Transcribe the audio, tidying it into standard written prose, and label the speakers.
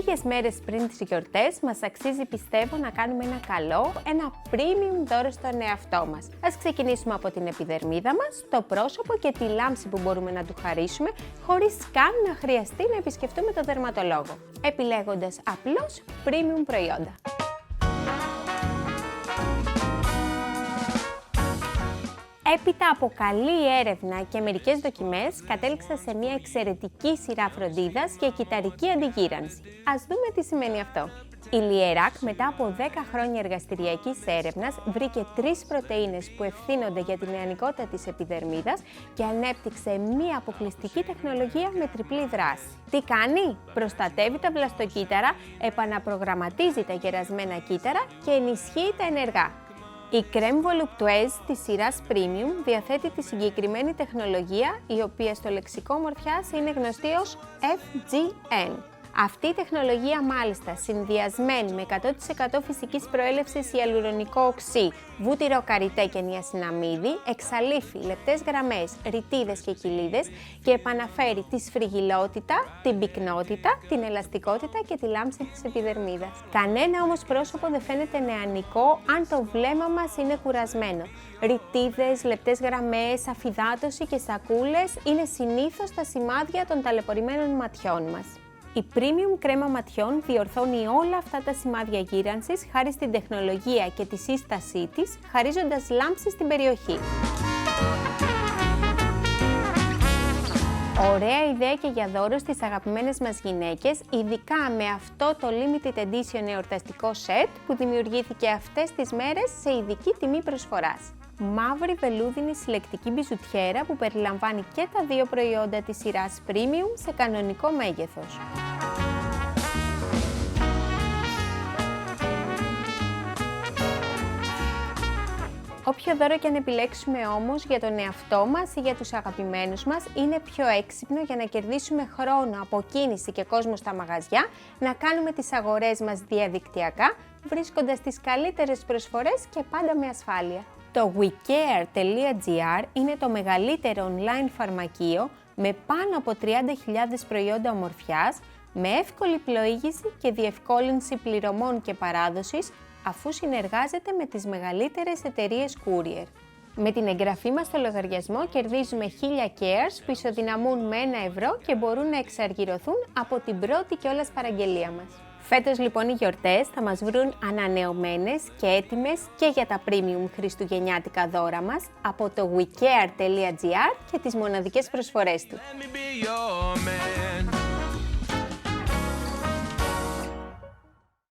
Speaker 1: Λίγες μέρες πριν τις γιορτές μας αξίζει, πιστεύω, να κάνουμε ένα καλό, ένα premium δώρο στον εαυτό μας. Ας ξεκινήσουμε από την επιδερμίδα μας, το πρόσωπο και τη λάμψη που μπορούμε να του χαρίσουμε, χωρίς καν να χρειαστεί να επισκεφτούμε τον δερματολόγο, επιλέγοντας απλώς premium προϊόντα. Έπειτα από καλή έρευνα και μερικές δοκιμές, κατέληξα σε μια εξαιρετική σειρά φροντίδας για κυταρική αντιγύρανση. Ας δούμε τι σημαίνει αυτό. Η Lierac, μετά από 10 χρόνια εργαστηριακής έρευνας, βρήκε 3 πρωτεΐνες που ευθύνονται για την νεανικότητα της επιδερμίδας και ανέπτυξε μια αποκλειστική τεχνολογία με τριπλή δράση. Τι κάνει? Προστατεύει τα βλαστοκύτταρα, επαναπρογραμματίζει τα γερασμένα κύτταρα και ενισχύει τα ενεργά. Η Crème Voluptueuse της σειράς Premium διαθέτει τη συγκεκριμένη τεχνολογία, η οποία στο λεξικό ομορφιάς είναι γνωστή ως FGN. Αυτή η τεχνολογία, μάλιστα, συνδυασμένη με 100% φυσικής προέλευσης ιαλουρονικό οξύ, βούτυρο καριτέ και νιασιναμίδι, εξαλείφει λεπτές γραμμές, ρητίδες και κοιλίδες και επαναφέρει τη σφριγιλότητα, την πυκνότητα, την ελαστικότητα και τη λάμψη της επιδερμίδας. Κανένα όμως πρόσωπο δεν φαίνεται νεανικό αν το βλέμμα μας είναι κουρασμένο. Ρητίδες, λεπτές γραμμές, αφυδάτωση και σακούλες είναι συνήθως τα σημάδια των ταλαιπωρημένων ματιών μας. Η Premium κρέμα ματιών διορθώνει όλα αυτά τα σημάδια γύρανσης χάρη στην τεχνολογία και τη σύστασή της, χαρίζοντας λάμψη στην περιοχή. Ωραία ιδέα και για δώρο στις αγαπημένες μας γυναίκες, ειδικά με αυτό το limited edition εορταστικό set που δημιουργήθηκε αυτές τις μέρες σε ειδική τιμή προσφοράς. Μαύρη βελούδινη συλλεκτική μπιζουτιέρα που περιλαμβάνει και τα 2 προϊόντα της σειράς Premium σε κανονικό μέγεθος. Όποιο δώρο και αν επιλέξουμε όμως για τον εαυτό μας ή για τους αγαπημένους μας, είναι πιο έξυπνο για να κερδίσουμε χρόνο από κίνηση και κόσμο στα μαγαζιά, να κάνουμε τις αγορές μας διαδικτυακά, βρίσκοντας τις καλύτερες προσφορές και πάντα με ασφάλεια. Το wecare.gr είναι το μεγαλύτερο online φαρμακείο με πάνω από 30.000 προϊόντα ομορφιάς, με εύκολη πλοήγηση και διευκόλυνση πληρωμών και παράδοσης, αφού συνεργάζεται με τις μεγαλύτερες εταιρείες courier. Με την εγγραφή μας στο λογαριασμό κερδίζουμε 1000 cares που ισοδυναμούν με 1 ευρώ και μπορούν να εξαργυρωθούν από την πρώτη κιόλας παραγγελία μας. Φέτος λοιπόν οι γιορτές θα μας βρουν ανανεωμένες και έτοιμες και για τα premium χριστουγεννιάτικα δώρα μας από το wecare.gr και τις μοναδικές προσφορές του.